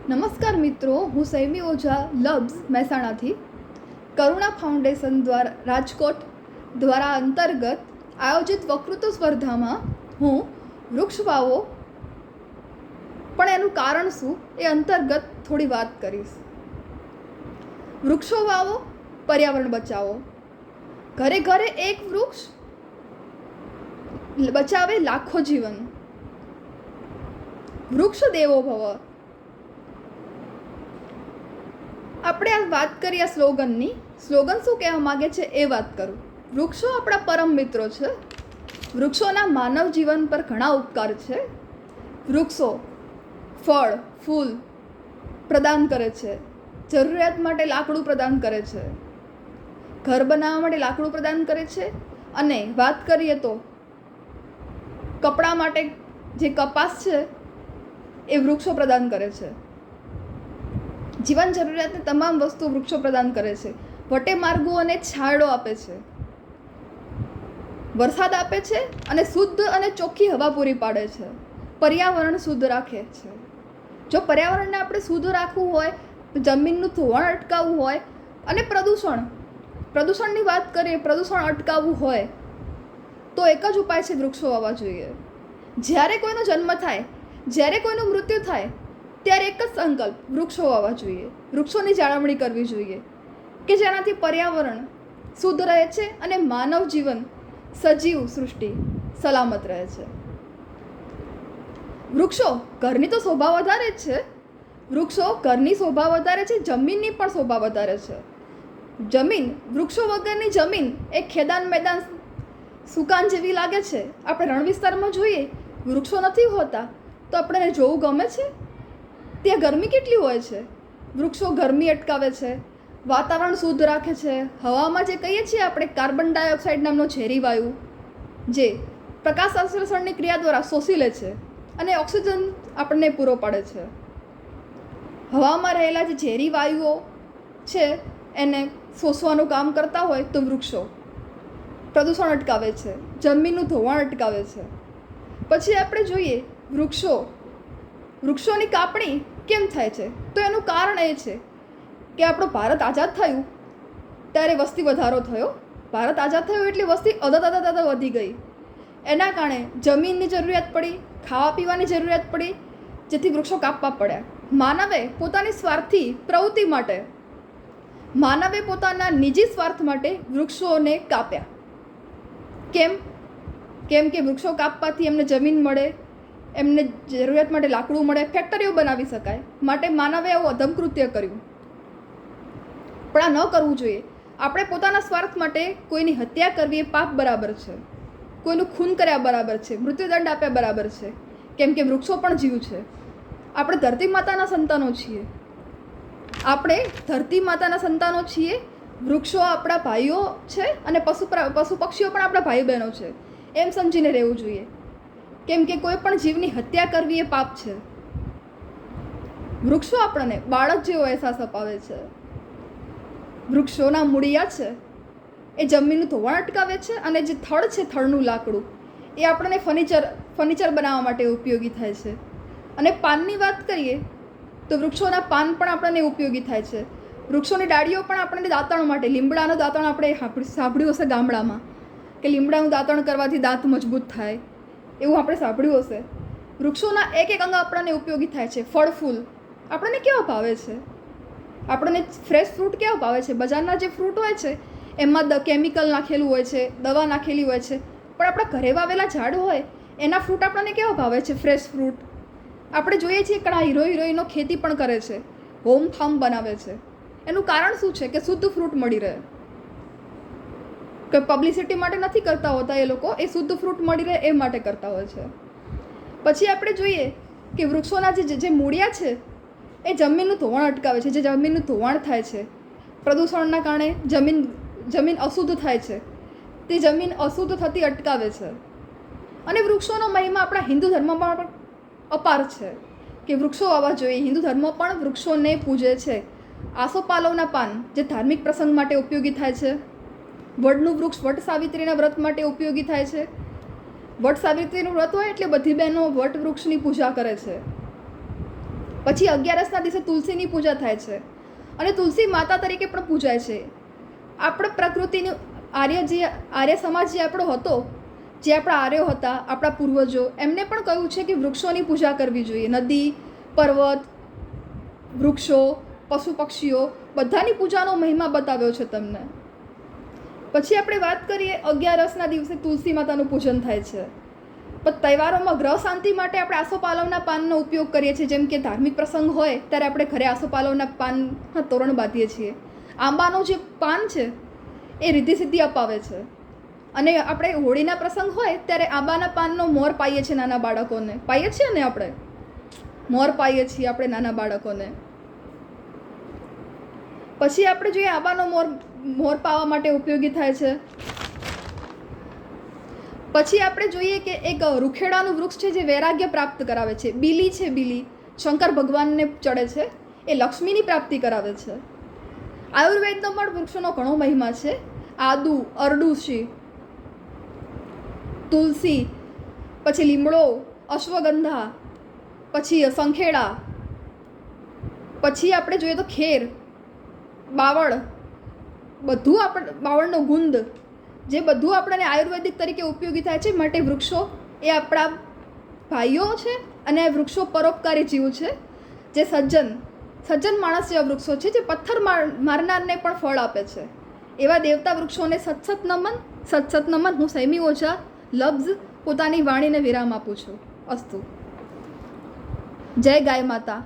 નમસ્કાર મિત્રો, હું સૈમી ઓઝા લબ્સ મહેસાણાથી કરુણા ફાઉન્ડેશન દ્વારા રાજકોટ દ્વારા અંતર્ગત આયોજિત વક્તૃત્વ સ્પર્ધામાં હું વૃક્ષ વાવો પણ એનું કારણ શું એ અંતર્ગત થોડી વાત કરીશ. વૃક્ષો વાવો, પર્યાવરણ બચાવો. ઘરે ઘરે એક વૃક્ષ બચાવે લાખો જીવન. વૃક્ષ દેવો ભવ. આપણે આ વાત કરીએ આ સ્લોગનની. સ્લોગન શું કહેવા માગે છે એ વાત કરું. વૃક્ષો આપણા પરમ મિત્રો છે. વૃક્ષોના માનવ જીવન પર ઘણા ઉપકાર છે. વૃક્ષો ફળ ફૂલ પ્રદાન કરે છે, જરૂરિયાત માટે લાકડું પ્રદાન કરે છે, ઘર બનાવવા માટે લાકડું પ્રદાન કરે છે, અને વાત કરીએ તો કપડાં માટે જે કપાસ છે એ વૃક્ષો પ્રદાન કરે છે. જીવન જરૂરિયાતની તમામ વસ્તુ વૃક્ષો પ્રદાન કરે છે. વટે માર્ગો અને છાંયડો આપે છે, વરસાદ આપે છે અને શુદ્ધ અને ચોખ્ખી હવા પૂરી પાડે છે. પર્યાવરણ શુદ્ધ રાખે છે. જો પર્યાવરણને આપણે શુદ્ધ રાખવું હોય, જમીનનું ધોવાણ અટકાવવું હોય અને પ્રદૂષણની વાત કરીએ, પ્રદૂષણ અટકાવવું હોય તો એક જ ઉપાય છે, વૃક્ષો વાવવા જોઈએ. જ્યારે કોઈનો જન્મ થાય, જ્યારે કોઈનું મૃત્યુ થાય ત્યારે એક જ સંકલ્પ, વૃક્ષો વાવવા જોઈએ. વૃક્ષોની જાળવણી કરવી જોઈએ કે જેનાથી પર્યાવરણ શુદ્ધ રહે છે અને માનવ જીવન, સજીવ સૃષ્ટિ સલામત રહે છે. વૃક્ષો ઘરની તો શોભા વધારે જ છે. વૃક્ષો ઘરની શોભા વધારે છે, જમીનની પણ શોભા વધારે છે. વૃક્ષો વગરની જમીન એક ખેદાન મેદાન સુકાન જેવી લાગે છે. આપણે રણ વિસ્તારમાં જોઈએ, વૃક્ષો નથી હોતા તો આપણને જોવું ગમે છે? ત્યાં ગરમી કેટલી હોય છે. વૃક્ષો ગરમી અટકાવે છે, વાતાવરણ શુદ્ધ રાખે છે. હવામાં જે કહીએ છીએ આપણે કાર્બન ડાયોક્સાઇડ નામનો ઝેરી વાયુ જે પ્રકાશ સંશ્લેષણની ક્રિયા દ્વારા શોષી લે છે અને ઓક્સિજન આપણને પૂરો પાડે છે. હવામાં રહેલા જે ઝેરી વાયુઓ છે એને શોષવાનું કામ કરતા હોય તો વૃક્ષો પ્રદૂષણ અટકાવે છે, જમીનનું ધોવાણ અટકાવે છે. પછી આપણે જોઈએ વૃક્ષોની કાપણી કેમ થાય છે, તો એનું કારણ એ છે કે આપણું ભારત આઝાદ થયું ત્યારે વસ્તી વધારો થયો. ભારત આઝાદ થયું એટલે વસ્તી અદદ વધી ગઈ. એના કારણે જમીનની જરૂરિયાત પડી, ખાવા પીવાની જરૂરિયાત પડી, જેથી વૃક્ષો કાપવા પડ્યા. માનવે પોતાની સ્વાર્થી પ્રવૃત્તિ માટે, માનવે પોતાના નિજી સ્વાર્થ માટે વૃક્ષોને કાપ્યા. કેમ કે વૃક્ષો કાપવાથી એમને જમીન મળે, એમને જરૂરિયાત માટે લાકડું મળે, ફેક્ટરીઓ બનાવી શકાય. માટે માનવે એવું અધમકૃત્ય કર્યું. પણ આ ન કરવું જોઈએ. આપણે પોતાના સ્વાર્થ માટે કોઈની હત્યા કરવી એ પાપ બરાબર છે, કોઈનું ખૂન કર્યા બરાબર છે, મૃત્યુદંડ આપ્યા બરાબર છે. કેમ કે વૃક્ષો પણ જીવ છે. આપણે ધરતી માતાના સંતાનો છીએ. વૃક્ષો આપણા ભાઈઓ છે અને પશુ પક્ષીઓ પણ આપણા ભાઈ બહેનો છે, એમ સમજીને રહેવું જોઈએ. કેમ કે કોઈ પણ જીવની હત્યા કરવી એ પાપ છે. વૃક્ષો આપણને બાળક જેવો અહેસાસ અપાવે છે. વૃક્ષોના મૂળિયા છે એ જમીનનું ધોવાણ અટકાવે છે અને જે થડ છે, થડનું લાકડું એ આપણને ફર્નિચર બનાવવા માટે ઉપયોગી થાય છે. અને પાનની વાત કરીએ તો વૃક્ષોના પાન પણ આપણને ઉપયોગી થાય છે. વૃક્ષોની ડાળીઓ પણ આપણને દાંતણ માટે, લીમડાનું દાંતણ આપણે સાંભળ્યું હશે ગામડામાં કે લીમડાનું દાંતણ કરવાથી દાંત મજબૂત થાય, એવું આપણે સાંભળ્યું હશે. વૃક્ષોના એક અંગ આપણને ઉપયોગી થાય છે. ફળ ફૂલ આપણને કેવા ભાવે છે? આપણને ફ્રેશ ફ્રૂટ કેવા ભાવે છે? બજારના જે ફ્રૂટ હોય છે એમાં કેમિકલ નાખેલું હોય છે, દવા નાખેલી હોય છે. પણ આપણા ઘરે વાવેલા ઝાડ હોય એના ફ્રૂટ આપણને કેવા ભાવે છે? Fresh fruit. આપણે જોઈએ છીએ ઘણા હિરોઈનો ખેતી પણ કરે છે, હોમ ફાર્મ બનાવે છે. એનું કારણ શું છે? કે શુદ્ધ ફ્રૂટ મળી રહે. કે પબ્લિસિટી માટે નથી કરતા હોતા એ લોકો, એ શુદ્ધ ફ્રૂટ મળી રહે એ માટે કરતા હોય છે. પછી આપણે જોઈએ કે વૃક્ષોના જે મૂળિયા છે એ જમીનનું ધોવાણ અટકાવે છે. જે જમીનનું ધોવાણ થાય છે, પ્રદૂષણના કારણે જમીન અશુદ્ધ થાય છે, તે જમીન અશુદ્ધ થતી અટકાવે છે. અને વૃક્ષોનો મહિમા આપણા હિન્દુ ધર્મમાં પણ અપાર છે કે વૃક્ષો વાવવા જોઈએ. હિન્દુ ધર્મ પણ વૃક્ષોને પૂજે છે. આસોપાલવના પાન જે ધાર્મિક પ્રસંગ માટે ઉપયોગી થાય છે. વડનું વૃક્ષ વટ સાવિત્રીના વ્રત માટે ઉપયોગી થાય છે. વટ સાવિત્રીનું વ્રત હોય એટલે બધી બહેનો વટ વૃક્ષની પૂજા કરે છે. પછી 11 દિવસે તુલસીની પૂજા થાય છે અને તુલસી માતા તરીકે પણ પૂજાય છે. આપણે પ્રકૃતિનું આર્ય સમાજ જે આપણો હતો, જે આપણા આર્યો હતા, આપણા પૂર્વજો, એમને પણ કહ્યું છે કે વૃક્ષોની પૂજા કરવી જોઈએ. નદી, પર્વત, વૃક્ષો, પશુ પક્ષીઓ બધાની પૂજાનો મહિમા બતાવ્યો છે તમને. પછી આપણે વાત કરીએ 11 દિવસે તુલસી માતાનું પૂજન થાય છે. પણ તહેવારોમાં ગ્રહ શાંતિ માટે આપણે આસોપાલવના પાનનો ઉપયોગ કરીએ છીએ. જેમ કે ધાર્મિક પ્રસંગ હોય ત્યારે આપણે ઘરે આસોપાલવના પાનના તોરણ બાંધીએ છીએ. આંબાનું જે પાન છે એ રિદ્ધિ સિદ્ધિ અપાવે છે. અને આપણે હોળીના પ્રસંગ હોય ત્યારે આંબાના પાનનો મોર પાઈએ છીએ નાના બાળકોને. પાઈએ છીએ ને આપણે મોર પાઈએ છીએ આપણે નાના બાળકોને. પછી આપણે જોઈએ આંબાનો મોર પાવા માટે ઉપયોગી થાય છે. પછી આપણે જોઈએ કે એક રૂખેડાનું વૃક્ષ છે જે વૈરાગ્ય પ્રાપ્ત કરાવે છે. બીલી છે, બીલી શંકર ભગવાનને ચડે છે, એ લક્ષ્મીની પ્રાપ્તિ કરાવે છે. આયુર્વેદનો પણ વૃક્ષોનો ઘણો મહિમા છે. આદુ, અરડુસી, તુલસી, પછી લીમડો, અશ્વગંધા, પછી સંખેડા, પછી આપણે જોઈએ તો ખેર, બાવળ, બધું આપણે બાવળનો ગુંદ, જે બધું આપણને આયુર્વેદિક તરીકે ઉપયોગી થાય છે. માટે વૃક્ષો એ આપણા ભાઈઓ છે અને વૃક્ષો પરોપકારી જીવ છે. જે સજ્જન માણસ જેવા વૃક્ષો છે, જે પથ્થર મારનારને પણ ફળ આપે છે. એવા દેવતા વૃક્ષોને સતસત નમન. હું સૈમી ઓઝા લફ્ઝ પોતાની વાણીને વિરામ આપું છું. અસ્તુ. જય ગાય માતા.